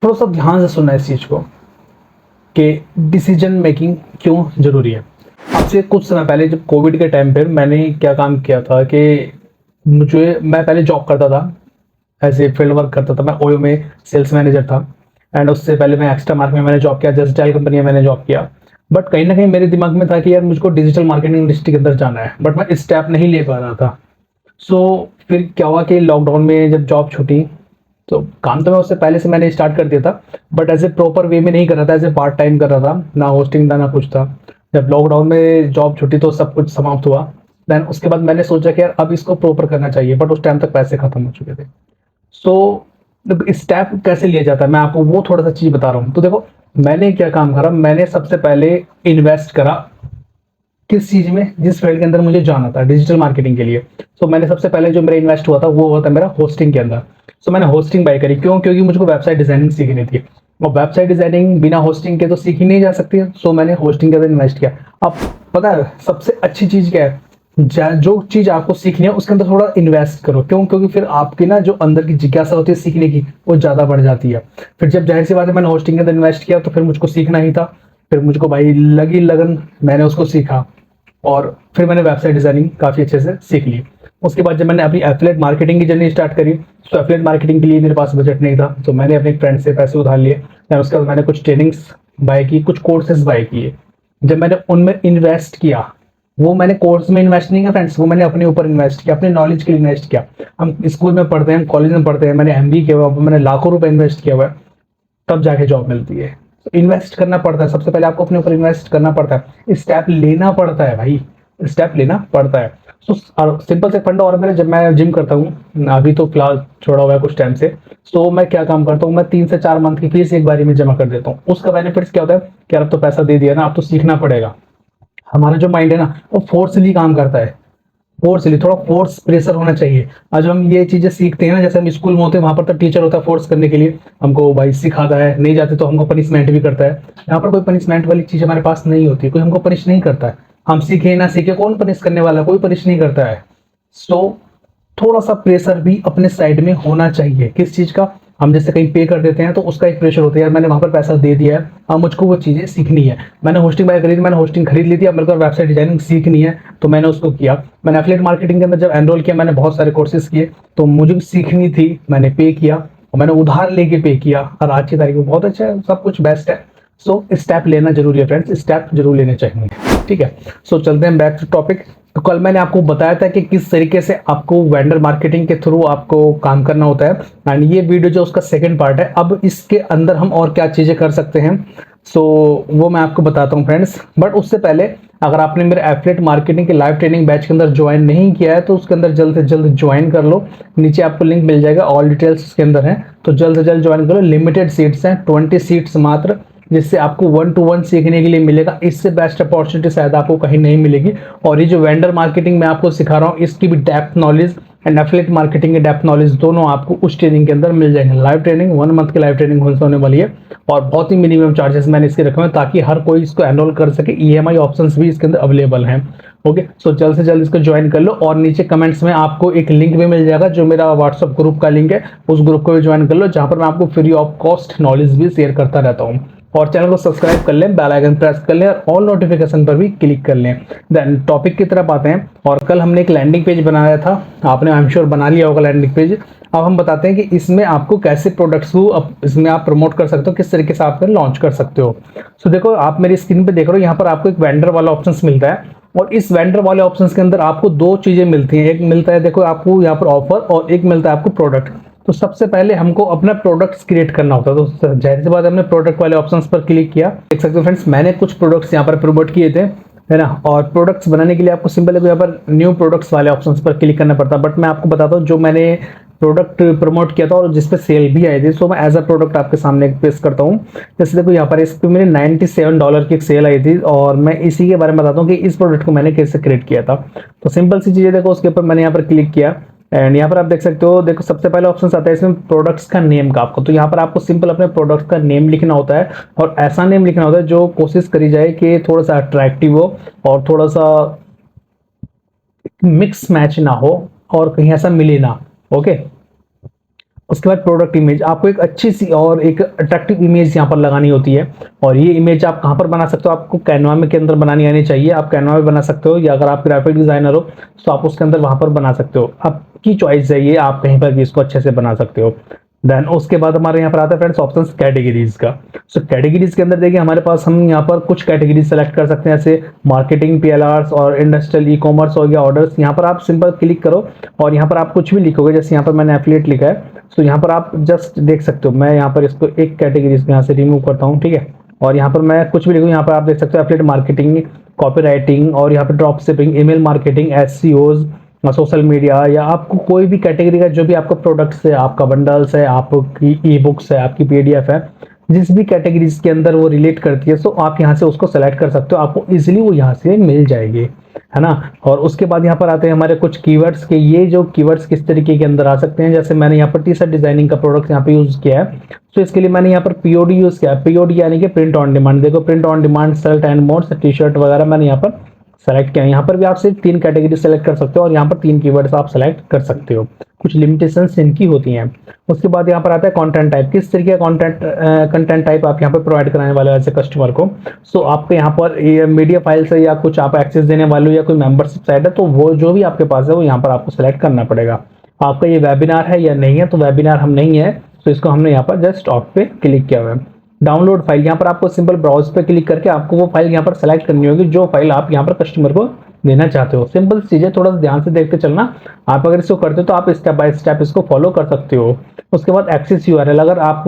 थोड़ा सा ध्यान से सुनना है इस चीज़ को कि डिसीजन मेकिंग क्यों ज़रूरी है। आपसे कुछ समय पहले जब कोविड के टाइम पे मैंने क्या काम किया था कि मैं पहले जॉब करता था, एज़ ए फील्ड वर्क करता था। मैं ओयो में सेल्स मैनेजर था एंड उससे पहले मैं एक्स्ट्रा मार्क में मैंने जॉब किया, जस्ट कम्पनी में मैंने जॉब किया। बट कहीं न कहीं मेरे दिमाग में था कि यार मुझको डिजिटल मार्केटिंग इंडस्ट्री के अंदर जाना है, बट मैं स्टेप नहीं ले पा रहा था। फिर क्या हुआ कि लॉकडाउन में जब जॉब छूटी, तो काम तो मैं उससे पहले से मैंने स्टार्ट कर दिया था, but as a proper way में नहीं कर रहा था, एज़ ए पार्ट टाइम कर रहा था, ना होस्टिंग था, ना कुछ था। जब लॉकडाउन में जॉब छूटी तो सब कुछ समाप्त हुआ। देन उसके बाद मैंने सोचा कि यार अब इसको प्रॉपर करना चाहिए, बट उस टाइम तक पैसे खत्म हो चुके थे। सो स्टेप कैसे लिया जाता है मैं आपको वो थोड़ा सा चीज़ बता रहा हूँ। तो देखो, मैंने क्या काम करा, मैंने सबसे पहले इन्वेस्ट करा किस चीज़ में, जिस फील्ड के अंदर मुझे जाना था डिजिटल मार्केटिंग के लिए। सो मैंने सबसे पहले जो मेरा इन्वेस्ट हुआ था वो हुआ था मेरा होस्टिंग के अंदर। सो मैंने होस्टिंग बाय करी, क्यों? क्योंकि मुझको वेबसाइट डिजाइनिंग सीखनी थी और वेबसाइट डिजाइनिंग बिना होस्टिंग के तो सीखी नहीं जा सकती है। सो मैंने होस्टिंग के अंदर इन्वेस्ट किया। अब पता है सबसे अच्छी चीज़ क्या है, जो चीज़ आपको सीखनी है उसके अंदर थोड़ा इन्वेस्ट करो। क्यों? क्योंकि फिर आपकी ना जो अंदर की जिज्ञासा होती है सीखने की वो ज़्यादा बढ़ जाती है। फिर जब जाहिर सी बात है मैंने होस्टिंग के अंदर इन्वेस्ट किया तो फिर मुझको सीखना ही था। फिर मुझको भाई लगी लगन, मैंने उसको सीखा और फिर मैंने वेबसाइट डिजाइनिंग काफ़ी अच्छे से सीख ली। उसके बाद जब मैंने अपनी एफिलिएट मार्केटिंग की जर्नी स्टार्ट करी, तो एफिलिएट मार्केटिंग के लिए मेरे पास बजट नहीं था, तो मैंने अपने फ्रेंड से पैसे उधार लिए। फिर उसके बाद मैंने कुछ ट्रेनिंग्स बाय की, कुछ कोर्सेज बाय किए। जब मैंने उनमें इन्वेस्ट किया, वो मैंने कोर्स में इन्वेस्ट नहीं किया फ्रेंड्स, वो मैंने अपने ऊपर इन्वेस्ट किया, अपने नॉलेज के लिए इन्वेस्ट किया। हम स्कूल में पढ़ते हैं, कॉलेज में पढ़ते हैं, मैंने एमबी किया हुआ, मैंने लाखों रुपए इन्वेस्ट किया हुआ है, तब जाके जॉब मिलती है। तो इन्वेस्ट करना पड़ता है, सबसे पहले आपको अपने ऊपर इन्वेस्ट करना पड़ता है, स्टेप लेना पड़ता है भाई, स्टेप लेना पड़ता है। सो सिंपल से फंडा। और मेरे जब मैं जिम करता हूँ, अभी तो फिलहाल छोड़ा हुआ है कुछ टाइम से, तो मैं क्या काम करता हूँ, मैं 3 से 4 मंथ की फीस एक बारी में जमा कर देता हूँ। उसका बेनिफिट्स क्या होता है कि यार अब तो पैसा दे दिया ना, अब तो सीखना पड़ेगा। हमारा जो माइंड है ना वो फोर्सली काम करता है, फोर्सली, थोड़ा फोर्स प्रेशर होना चाहिए। आज हम ये चीजें सीखते हैं ना, जैसे हम स्कूल में होते हैं वहां पर तो टीचर होता है फोर्स करने के लिए, हमको भाई सिखाता है, नहीं जाते तो हमको पनिशमेंट भी करता है। यहाँ पर कोई पनिशमेंट वाली चीज हमारे पास नहीं होती, कोई हमको पनिश नहीं करता है। हम सीखे ना सीखे, कौन पनिश करने वाला है? कोई पनिश नहीं करता है। सो थोड़ा सा प्रेशर भी अपने साइड में होना चाहिए। किस चीज का? हम जैसे कहीं पे कर देते हैं तो उसका एक प्रेशर होता है, यार मैंने वहां पर पैसा दे दिया है, अब मुझको वो चीजें सीखनी है। मैंने होस्टिंग बाय करी थी, मैंने होस्टिंग खरीद ली थी, अब मेरे को वेबसाइट डिजाइनिंग सीखनी है, तो मैंने उसको किया। मैंने एफिलिएट मार्केटिंग के अंदर जब एनरोल किया, मैंने बहुत सारे कोर्सेज किए, तो मुझे भी सीखनी थी, मैंने पे किया और मैंने उधार लेके पे किया, और आज की तारीख में बहुत अच्छा है, सब कुछ बेस्ट है। सो स्टेप लेना जरूरी है फ्रेंड्स, स्टेप जरूर लेने चाहिए। ठीक है, सो चलते हैं बैक टू टॉपिक। तो कल मैंने आपको बताया था कि किस तरीके से आपको वेंडर मार्केटिंग के थ्रू आपको काम करना होता है, एंड ये वीडियो जो उसका सेकंड पार्ट है। अब इसके अंदर हम और क्या चीजें कर सकते हैं, सो वो मैं आपको बताता हूँ फ्रेंड्स। बट उससे पहले, अगर आपने मेरे एफिलिएट मार्केटिंग के लाइव ट्रेनिंग बैच के अंदर ज्वाइन नहीं किया है तो उसके अंदर जल्द से जल्द ज्वाइन कर लो। नीचे आपको लिंक मिल जाएगा, ऑल डिटेल्स उसके अंदर है, तो जल्द से जल्द ज्वाइन करो। लिमिटेड सीट्स हैं, 20 सीट्स मात्र, जिससे आपको 1 to 1 सीखने के लिए मिलेगा। इससे बेस्ट अपॉर्चुनिटी शायद आपको कहीं नहीं मिलेगी। और ये जो वेंडर मार्केटिंग मैं आपको सिखा रहा हूँ, इसकी भी depth knowledge and affiliate marketing की डेप्थ नॉलेज दोनों आपको उस ट्रेनिंग के अंदर मिल जाएंगे। लाइव ट्रेनिंग 1 मंथ की लाइव ट्रेनिंग होने वाली है, और बहुत ही मिनिमम चार्जेस मैंने इसके रखे हुए हैं ताकि हर कोई इसको एनरोल कर सके। ईएमआई ऑप्शंस भी इसके अंदर अवेलेबल हैं। ओके, सो जल्द से जल्द इसको ज्वाइन कर लो। और नीचे कमेंट्स में आपको एक लिंक भी मिल जाएगा जो मेरा व्हाट्सअप ग्रुप का लिंक है, उस ग्रुप को भी ज्वाइन कर लो, जहां पर मैं आपको फ्री ऑफ कॉस्ट नॉलेज भी शेयर करता रहता हूँ। और चैनल को सब्सक्राइब कर लें, बेल आइकन प्रेस कर लें और ऑल नोटिफिकेशन पर भी क्लिक कर लें। देन टॉपिक की तरफ आते हैं। और कल हमने एक लैंडिंग पेज बनाया था, आपने आई एम श्योर बना लिया होगा लैंडिंग पेज। अब हम बताते हैं कि इसमें आपको कैसे प्रोडक्ट्स को इसमें आप प्रमोट कर सकते हो, किस तरीके से आप लॉन्च कर सकते हो। सो देखो, आप मेरी स्क्रीन पे देख रहे हो, यहाँ पर आपको एक वेंडर वाला ऑप्शन मिलता है, और इस वेंडर वाले ऑप्शन के अंदर आपको दो चीजें मिलती हैं। एक मिलता है, देखो आपको यहाँ पर ऑफर, और एक मिलता है आपको प्रोडक्ट। तो सबसे पहले हमको अपना प्रोडक्ट्स क्रिएट करना होता है, तो जाहिर सी बात है हमने प्रोडक्ट वाले ऑप्शंस पर क्लिक किया। देख सकते हो फ्रेंड्स, मैंने कुछ प्रोडक्ट्स यहाँ पर प्रमोट किए थे, है ना। और प्रोडक्ट्स बनाने के लिए आपको सिंपल यहाँ पर न्यू प्रोडक्ट्स वाले ऑप्शंस पर क्लिक करना पड़ता है। बट मैं आपको बताता हूँ, जो मैंने प्रोडक्ट प्रमोट किया था और जिसपे सेल भी आई थी, सो मैं एज अ प्रोडक्ट आपके सामने पेश करता हूँ। जैसे देखो यहाँ पर इस पे मेरे $97 की एक सेल आई थी, और मैं इसी के बारे में बताता हूँ कि इस प्रोडक्ट को मैंने कैसे क्रिएट किया था। तो सिंपल सी चीजें देखो, उसके ऊपर मैंने यहाँ पर क्लिक किया, एंड यहाँ पर आप देख सकते हो, देखो सबसे पहले ऑप्शन आता है इसमें प्रोडक्ट्स का नेम का आपको। तो यहाँ पर आपको सिंपल अपने प्रोडक्ट का नेम लिखना होता है, और ऐसा नेम लिखना होता है जो कोशिश करी जाए कि थोड़ा सा अट्रैक्टिव हो और थोड़ा सा मिक्स मैच ना हो और कहीं ऐसा मिले ना। ओके, उसके बाद प्रोडक्ट इमेज, आपको एक अच्छी सी और एक अट्रैक्टिव इमेज यहाँ पर लगानी होती है। और ये इमेज आप कहाँ पर बना सकते हो, आपको कैनवा में के अंदर बनानी आनी चाहिए। आप कैनवा में बना सकते हो, या अगर आप ग्राफिक डिजाइनर हो तो आप उसके अंदर वहां पर बना सकते हो। आपकी चॉइस है ये, आप कहीं पर भी इसको अच्छे से बना सकते हो। देन उसके बाद हमारे यहाँ पर आता है फ्रेंड्स ऑप्शन कैटेगरीज का। सो कैटेगरीज के अंदर देखिए हमारे पास हम यहाँ पर कुछ कैटेगरीज सेलेक्ट कर सकते हैं, जैसे मार्केटिंग, पीएलआरस और इंडस्ट्रियल ई कॉमर्स हो गया, ऑर्डर्स। यहाँ पर आप सिंपल क्लिक करो और यहाँ पर आप कुछ भी लिखोगे, जैसे यहाँ पर मैंने एफिलिएट लिखा है। सो यहाँ पर आप जस्ट देख सकते हो, मैं यहाँ पर इसको एक कैटेगरी यहाँ से रिमूव करता हूँ, ठीक है। और यहाँ पर मैं कुछ भी लिखूँ, यहाँ पर आप देख सकते हो एफिलिएट मार्केटिंग, कॉपी राइटिंग, और यहाँ पर drop shipping, email marketing, SEOs, social media, या आपको कोई भी कैटेगरी का जो भी आपका प्रोडक्ट्स है, आपका बंडल्स है, आपकी ई बुक्स है, आपकी पीडीएफ है, जिस भी कैटेगरीज के अंदर वो रिलेट करती है, सो आप यहाँ से उसको सेलेक्ट कर सकते हो, आपको इजीली वो यहाँ से मिल जाएगी, है ना। और उसके बाद यहाँ पर आते हैं हमारे कुछ कीवर्ड्स के। ये जो कीवर्ड्स किस तरीके के अंदर आ सकते हैं, जैसे मैंने यहाँ पर टी शर्ट डिजाइनिंग का प्रोडक्ट यहाँ पे यूज किया है, तो इसके लिए मैंने यहाँ पर पीओडी यूज किया है। पीओडी यानी कि प्रिंट ऑन डिमांड। देखो print on demand, shirt and modes, T shirt वगैरह मैंने यहाँ पर सेलेक्ट किया है। यहाँ पर भी आप सिर्फ 3 कैटेगरी सेलेक्ट कर सकते हो और यहाँ पर 3 कीवर्ड्स आप सेलेक्ट कर सकते हो, कुछ लिमिटेशंस इनकी होती हैं। उसके बाद यहाँ पर आता है कंटेंट टाइप, किस तरीके का कंटेंट टाइप आप यहाँ पर प्रोवाइड कराने वाले हो ऐसे कस्टमर को। सो आपके यहाँ पर मीडिया फाइल्स है, या कुछ आप एक्सेस देने वाले हो, या कोई मेंबरशिप साइट है, तो वो जो भी आपके पास है वो यहाँ पर आपको सेलेक्ट करना पड़ेगा। आपका ये वेबिनार है या नहीं है, तो वेबिनार हम नहीं है, तो इसको हमने यहाँ पर जस्ट ऑफ पे क्लिक किया हुआ है। डाउनलोड फाइल, यहाँ पर आपको सिंपल ब्राउज पे क्लिक करके आपको वो फाइल यहाँ पर सेलेक्ट करनी होगी जो फाइल आप यहाँ पर कस्टमर को देना चाहते हो। सिंपल चीजें, थोड़ा सा ध्यान से देखते चलना। आप अगर इसको करते हो तो आप स्टेप बाय स्टेप इसको फॉलो कर सकते हो। उसके बाद एक्सेस यूआरएल, अगर आप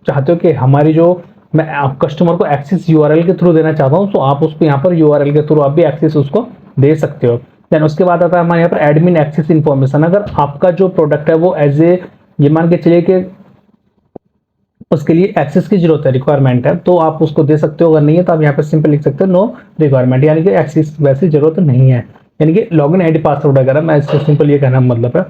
चाहते हो कि हमारी जो मैं कस्टमर को एक्सेस यूआरएल के थ्रू देना चाहता हूँ, तो आप उसको यहाँ पर यूआरएल के थ्रू आप भी एक्सेस उसको दे सकते हो। देन उसके बाद आता है हमारे यहाँ पर एडमिन एक्सेस इन्फॉर्मेशन। अगर आपका जो प्रोडक्ट है वो एज ए, ये मान के चलिए कि उसके लिए एक्सेस की जरूरत है, रिक्वायरमेंट है, तो आप उसको दे सकते हो। अगर नहीं है तो आप यहाँ पे सिंपल लिख सकते हो नो रिक्वायरमेंट, यानी कि एक्सेस वैसी जरूरत नहीं है, यानी कि लॉगिन आईडी पासवर्ड वगैरह, मैं इससे सिंपल ये कहना मतलब है।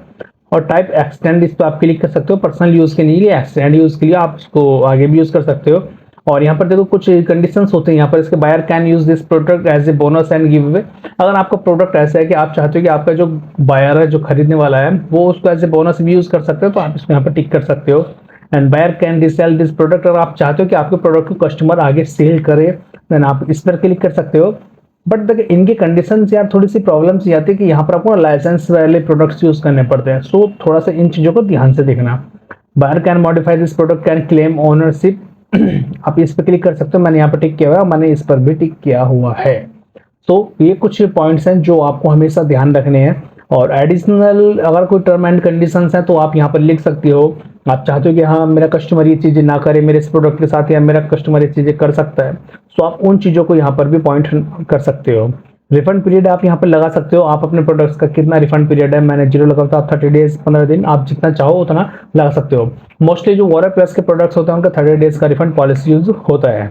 और टाइप एक्सटेंड, इस पर आप क्लिक कर सकते हो, पर्सनल यूज के लिए, एक्सटेंड यूज के लिए आप इसको आगे भी यूज कर सकते हो। और यहाँ पर देखो कुछ कंडीशंस होते हैं यहाँ पर, इसके buyer can use this product as a bonus and give away. अगर आपका प्रोडक्ट ऐसा है कि आप चाहते हो कि आपका जो बायर है, जो खरीदने वाला है, वो उसको एज ए बोनस भी यूज कर सकते हो, तो आप इसको यहाँ पर टिक कर सकते हो। And buyer can resell this product, अगर आप चाहते हो कि आपके प्रोडक्ट को कस्टमर आगे सेल करे, देन आप इस पर क्लिक कर सकते हो। बट देखिए इनके कंडीशंस यार थोड़ी सी प्रॉब्लम्स ये आती है कि यहाँ पर आपको लाइसेंस वाले प्रोडक्ट्स यूज करने पड़ते हैं, सो थोड़ा सा इन चीजों को ध्यान से देखना। Buyer can modify this product, can claim ownership, आप इस पर क्लिक कर सकते हो। मैंने यहाँ पर टिक किया हुआ है, मैंने इस पर भी टिक किया हुआ है। तो ये कुछ पॉइंट्स हैं जो आपको हमेशा ध्यान रखने हैं। और एडिशनल अगर कोई टर्म एंड कंडीशंस हैं तो आप यहाँ पर लिख सकते हो। आप चाहते हो कि हाँ मेरा कस्टमर ये चीजें ना करे मेरे इस प्रोडक्ट के साथ, या मेरा कस्टमर ये चीजें कर सकता है, तो आप उन चीजों को यहाँ पर भी पॉइंट कर सकते हो। रिफंड पीरियड आप यहाँ पर लगा सकते हो, आप अपने प्रोडक्ट्स का कितना रिफंड पीरियड है, मैंने 0 लगा था, 30 डेज, 15 दिन, आप जितना चाहो उतना लगा सकते हो। मोस्टली जो वॉरर प्लस के प्रोडक्ट्स होते हैं उनका 30 डेज का रिफंड पॉलिसी यूज होता है।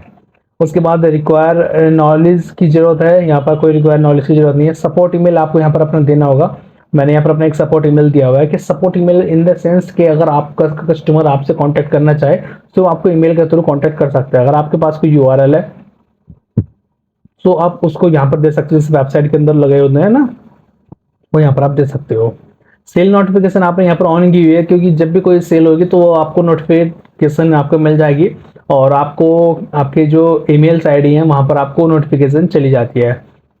उसके बाद रिक्वायर नॉलेज की जरूरत है, यहाँ पर कोई रिक्वायर नॉलेज की जरूरत नहीं है। सपोर्ट ईमेल आपको यहाँ पर अपना देना होगा, मैंने यहाँ पर अपना एक सपोर्ट ईमेल दिया हुआ है कि support email in the sense कि अगर आपका कस्टमर आपसे कांटेक्ट करना चाहे तो आपको ईमेल के थ्रू कांटेक्ट कर सकते हैं। अगर आपके पास कोई यूआरएल है तो आप उसको यहाँ पर दे सकते हो, इस वेबसाइट के अंदर लगे होते हैं ना, वो यहाँ पर आप दे सकते हो। सेल नोटिफिकेशन आपने यहाँ पर ऑन की हुई है, क्योंकि जब भी कोई सेल होगी तो वो आपको नोटिफिकेशन आपको मिल जाएगी, और आपको आपके जो ईमेल्स आईडी हैं वहाँ पर आपको नोटिफिकेशन चली जाती है।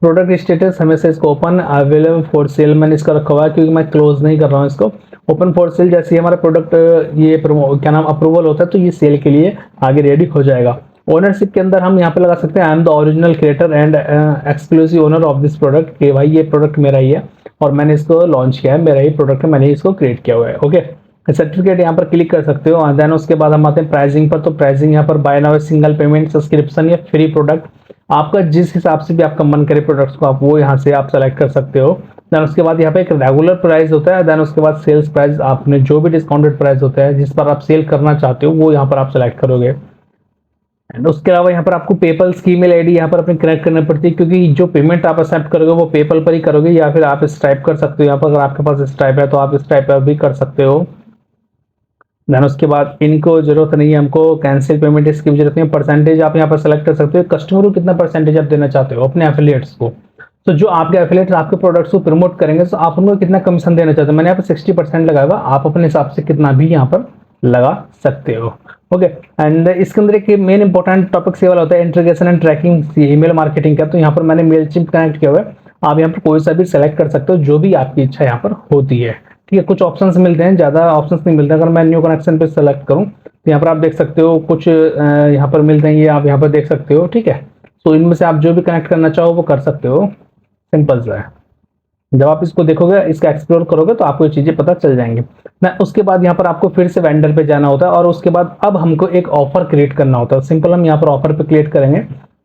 प्रोडक्ट स्टेटस हमेशा इसको ओपन अवेलेबल फॉर सेल मैंने इसका रखा हुआ है, क्योंकि मैं क्लोज नहीं कर रहा हूँ इसको। ओपन फॉर सेल, जैसे हमारा प्रोडक्ट ये क्या नाम अप्रूवल होता है तो ये सेल के लिए आगे रेडी हो जाएगा। ओनरशिप के अंदर हम यहाँ पे लगा सकते हैं I am the original creator and exclusive owner of this product, कि भाई ये प्रोडक्ट मेरा ही है और मैंने इसको लॉन्च किया है, मेरा ही प्रोडक्ट है, मैंने इसको क्रिएट किया हुआ है। ओके, सर्टिफिकेट यहाँ पर क्लिक कर सकते हो। देन उसके बाद हम आते हैं प्राइसिंग पर, तो प्राइसिंग यहाँ पर buy now single payment, subscription या फ्री प्रोडक्ट, आपका जिस हिसाब से भी आपका मन करे प्रोडक्ट्स को आप वो यहाँ से आप सेलेक्ट कर सकते हो। देन उसके बाद यहाँ पे एक रेगुलर प्राइस होता है, देन उसके बाद सेल्स प्राइस, आपने जो भी डिस्काउंटेड प्राइस होता है जिस पर आप सेल करना चाहते हो वो यहाँ पर आप सेलेक्ट करोगे। एंड उसके अलावा यहाँ पर आपको पेपल की ईमेल आईडी यहाँ पर अपनी कनेक्ट करनी पड़ती है, क्योंकि जो पेमेंट आप एक्सेप्ट करोगे वो पेपल पर ही करोगे, या फिर आप स्ट्राइप कर सकते हो। यहाँ पर अगर आपके पास स्ट्राइप है तो आप स्ट्राइप पर भी कर सकते हो। देन उसके बाद इनको जरूरत नहीं है, हमको कैंसिल पेमेंट इसकी भी जरूरत नहीं है। परसेंटेज आप यहाँ पर सेलेक्ट कर सकते हो, कस्टमर को कितना परसेंटेज आप देना चाहते हो अपने एफिलिएट्स को। तो जो आपके एफिलिएट्स आपके प्रोडक्ट्स को प्रमोट करेंगे तो आप उनको कितना कमीशन देना चाहते हो, मैंने यहाँ पर 60% लगाया हुआ, आप अपने हिसाब से कितना भी यहाँ पर लगा सकते हो। ओके, एंड इसके अंदर एक मेन इंपॉर्टेंट टॉपिक ये वाला होता है integration and tracking email marketing का। तो यहाँ पर मैंने मेलचिम्प कनेक्ट किया हुआ है, आप यहाँ पर कोई सा भी सेलेक्ट कर सकते हो जो भी आपकी इच्छा यहाँ पर होती है। ठीक है, कुछ ऑप्शंस मिलते हैं, ज़्यादा ऑप्शंस नहीं मिलते। अगर मैं न्यू कनेक्शन पे सेलेक्ट करूँ तो यहाँ पर आप देख सकते हो कुछ यहाँ पर मिलते हैं, ये आप यहाँ पर देख सकते हो। ठीक है, तो इनमें से आप जो भी कनेक्ट करना चाहो वो कर सकते हो, सिंपल सा है। जब आप इसको देखोगे, इसका एक्सप्लोर करोगे तो आपको ये चीज़ें पता चल जाएंगी। मैं उसके बाद यहाँ पर आपको फिर से वेंडर पे जाना होता है और उसके बाद अब हमको एक ऑफर क्रिएट करना होता है। सिंपल, हम यहाँ पर ऑफर पे क्रिएट करेंगे।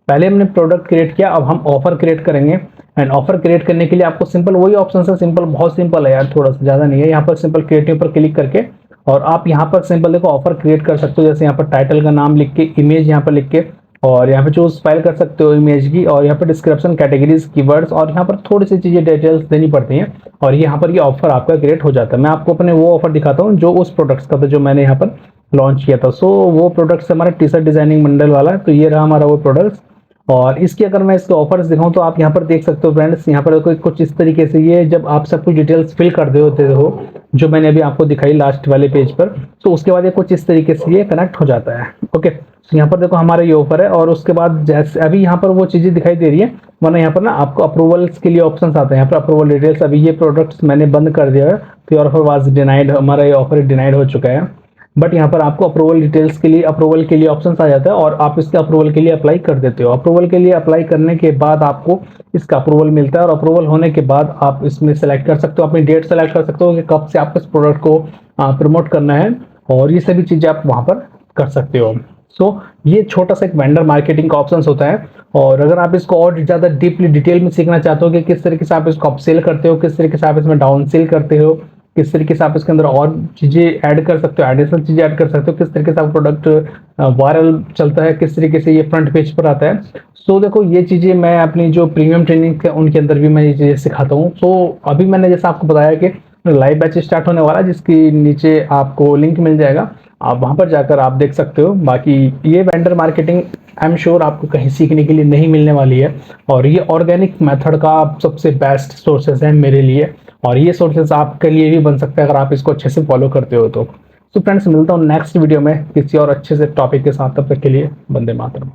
पहले हमने प्रोडक्ट क्रिएट किया, अब हम ऑफर क्रिएट करेंगे। एंड ऑफर क्रिएट करने के लिए आपको सिंपल वही ऑप्शन है, सिंपल बहुत सिंपल है यार, थोड़ा सा ज़्यादा नहीं है। यहाँ पर सिंपल क्रिएटिव पर क्लिक करके और आप यहाँ पर सिंपल देखो ऑफर क्रिएट कर सकते हो। जैसे यहाँ पर टाइटल का नाम लिख के, इमेज यहाँ पर लिख के, और यहाँ पे चूज फाइल कर सकते हो इमेज की, और यहाँ पर डिस्क्रिप्शन, कैटेगरीज, कीवर्ड्स, और यहाँ पर थोड़ी सी चीज़ें डिटेल्स देनी पड़ती हैं, और यहाँ पर ये ऑफर आपका क्रिएट हो जाता है। मैं आपको अपने वो ऑफर दिखाता हूँ जो उस प्रोडक्ट्स का था जो मैंने यहाँ पर लॉन्च किया था। सो वो प्रोडक्ट्स हमारा टी शर्ट डिजाइनिंग मंडल वाला है। तो ये रहा हमारा वो प्रोडक्ट्स। और इसकी अगर मैं इसके ऑफर्स दिखाऊं तो आप यहाँ पर देख सकते हो फ्रेंड्स, यहाँ पर कुछ इस तरीके से, ये जब आप सब कुछ डिटेल्स फिल कर दे होते हो जो मैंने अभी आपको दिखाई लास्ट वाले पेज पर, तो उसके बाद ये कुछ इस तरीके से ये कनेक्ट हो जाता है। ओके, तो यहाँ पर देखो हमारा ये ऑफर है, और उसके बाद जैसे अभी यहाँ पर वो चीज़ें दिखाई दे रही है, वरना यहाँ पर ना आपको अप्रूवल्स के लिए ऑप्शन आते हैं। यहाँ पर अप्रूवल डिटेल्स, अभी ये प्रोडक्ट्स मैंने बंद कर दिया है तो योर ऑफर वाज डिनाइड, हमारा ये ऑफर डिनाइड हो चुका है। बट यहाँ पर आपको अप्रूवल डिटेल्स के लिए, अप्रूवल के लिए ऑप्शन आ जाता है, और आप इसके अप्रूवल के लिए अप्लाई कर देते हो। अप्रूवल के लिए अप्लाई करने के बाद आपको इसका अप्रूवल मिलता है, और अप्रूवल होने के बाद आप इसमें सेलेक्ट कर सकते हो, अपनी डेट सेलेक्ट कर सकते हो कि कब से आपको इस प्रोडक्ट को प्रमोट करना है, और ये सभी चीज़ें आप वहाँ पर कर सकते हो। सो ये छोटा सा एक वेंडर मार्केटिंग का ऑप्शन होता है। और अगर आप इसको और ज़्यादा डीपली डिटेल में सीखना चाहते हो कि किस तरीके से आप इसको अपसेल करते हो, किस तरीके से आप इसमें डाउन सेल करते हो, किस तरीके से आप इसके अंदर और चीज़ें ऐड कर सकते हो, एडिशनल चीज़ें ऐड कर सकते हो, किस तरीके से आप प्रोडक्ट वायरल चलता है, किस तरीके से ये फ्रंट पेज पर आता है। सो देखो ये चीज़ें मैं अपनी जो प्रीमियम ट्रेनिंग उनके अंदर भी मैं ये चीज़ें सिखाता हूँ। सो अभी मैंने जैसा आपको बताया कि लाइव बैच स्टार्ट होने वाला है, जिसकी नीचे आपको लिंक मिल जाएगा, आप वहाँ पर जाकर आप देख सकते हो। बाकी ये vendor marketing I am sure आपको कहीं सीखने के लिए नहीं मिलने वाली है, और ये ऑर्गेनिक मेथड का सबसे बेस्ट सोर्सेज है मेरे लिए, और ये सोर्सेज आपके लिए भी बन सकता है अगर आप इसको अच्छे से फॉलो करते हो तो। फ्रेंड्स, मिलता हूँ नेक्स्ट वीडियो में किसी और अच्छे से टॉपिक के साथ, तब तक के लिए वंदे मातरम।